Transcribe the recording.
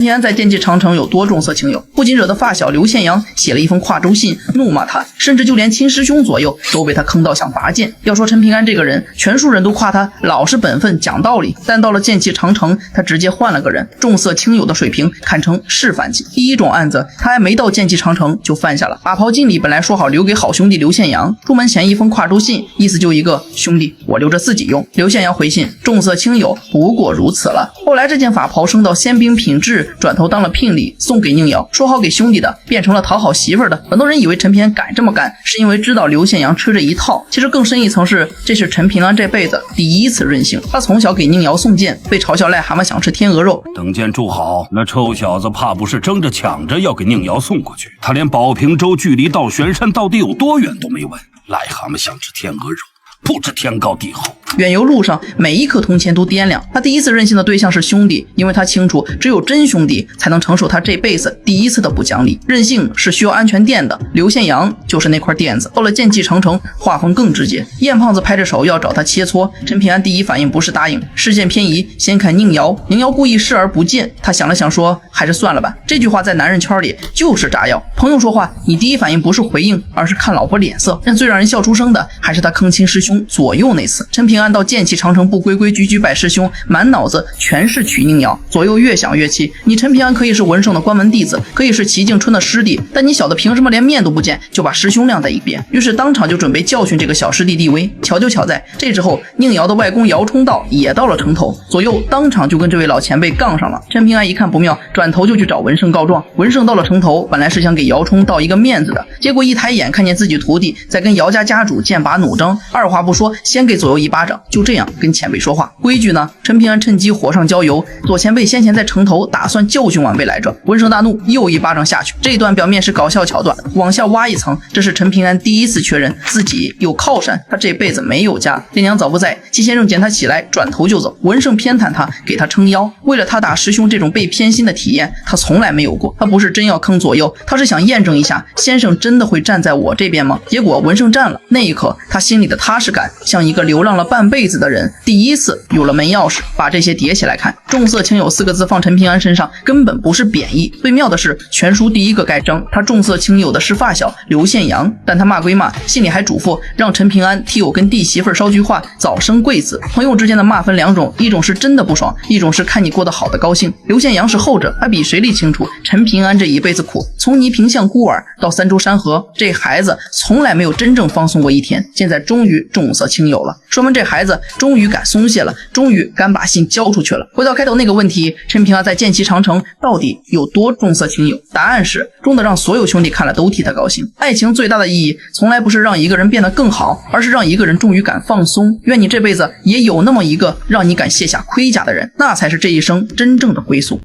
平安在惦记长城有多重色情友，不仅惹得发小刘宪阳写了一封跨州信怒骂他，甚至就连亲师兄左右都被他坑到想拔剑。要说陈平安这个人，全书人都夸他老实本分讲道理，但到了剑气长城，他直接换了个人，重色轻友的水平堪称示范级。第一种案子他还没到剑气长城就犯下了。把袍经理本来说好留给好兄弟刘宪阳，出门前一封跨州信，意思就一个兄弟我留着自己用。刘宪阳回信重色轻友不过如此了。后来这件法袍升到鲜兵品质，转头当了聘礼送给宁瑶，说好给兄弟的变成了讨好媳妇的。很多人以为陈平安敢这么干是因为知道刘宪阳吃这一套，其实更深一层是这是陈平安这辈子第一次任性。他从小给宁瑶送剑，被嘲笑癞蛤蟆想吃天鹅肉。等剑住好，那臭小子怕不是争着抢着要给宁瑶送过去。他连保平州距离到玄山到底有多远都没问，癞蛤蟆想吃天鹅肉，不知天高地厚。远游路上每一颗铜钱都掂量，他第一次任性的对象是兄弟，因为他清楚只有真兄弟才能承受他这辈子第一次的不讲理。任性是需要安全垫的，刘宪阳就是那块垫子。到了剑气长城，画风更直接，燕胖子拍着手要找他切磋，陈平安第一反应不是答应，视线偏移，先看宁瑶。宁瑶故意视而不见，他想了想说还是算了吧。这句话在男人圈里就是炸药，朋友说话你第一反应不是回应，而是看老婆脸色。但最让人笑出声的还是他坑亲师兄左右那次。陈平安到剑气长城不规规矩矩拜师兄，满脑子全是娶宁瑶。左右越想越气，你陈平安可以是文胜的关门弟子，可以是齐敬春的师弟，但你小的凭什么连面都不见就把师兄晾在一边？于是当场就准备教训这个小师弟地威。巧就巧在这之后，宁瑶的外公姚冲道也到了城头，左右当场就跟这位老前辈杠上了。陈平安一看不妙，转头就去找文胜告状。文胜到了城头，本来是想给姚冲道一个面子的，结果一抬眼看见自己徒弟在跟姚家家主剑拔弩张，二话不说先给左右一巴掌，就这样跟前辈说话。规矩呢？陈平安趁机火上浇油，左前辈先前在城头打算教训晚辈来着。文胜大怒，又一巴掌下去。这一段表面是搞笑桥段，往下挖一层，这是陈平安第一次确认自己有靠山，他这辈子没有家。爹娘早不在，戚先生捡他起来转头就走。文胜偏袒他，给他撑腰。为了他打师兄这种被偏心的体验，他从来没有过。他不是真要坑左右，他是想验证一下先生真的会站在我这边吗？结果文胜站了，那一刻他心里的踏实感像一个流浪了半辈子的人第一次有了门钥匙。把这些叠起来看，重色轻友四个字放陈平安身上根本不是贬义。最妙的是全书第一个该争他重色轻友的是发小刘宪阳，但他骂归骂，心里还嘱咐让陈平安替我跟弟媳妇捎句话，早生贵子。朋友之间的骂分两种，一种是真的不爽，一种是看你过得好的高兴。刘宪阳是后者，他比谁里清楚陈平安这一辈子苦，从倪萍巷孤儿到三洲山河，这孩子从来没有真正放松过一天，现在终于重色轻友了，说明这孩子终于敢松懈了，终于敢把信交出去了。回到开头那个问题，陈平安在剑气长城到底有多重色轻友？答案是重的让所有兄弟看了都替他高兴。爱情最大的意义从来不是让一个人变得更好，而是让一个人终于敢放松。愿你这辈子也有那么一个让你敢卸下盔甲的人，那才是这一生真正的归宿。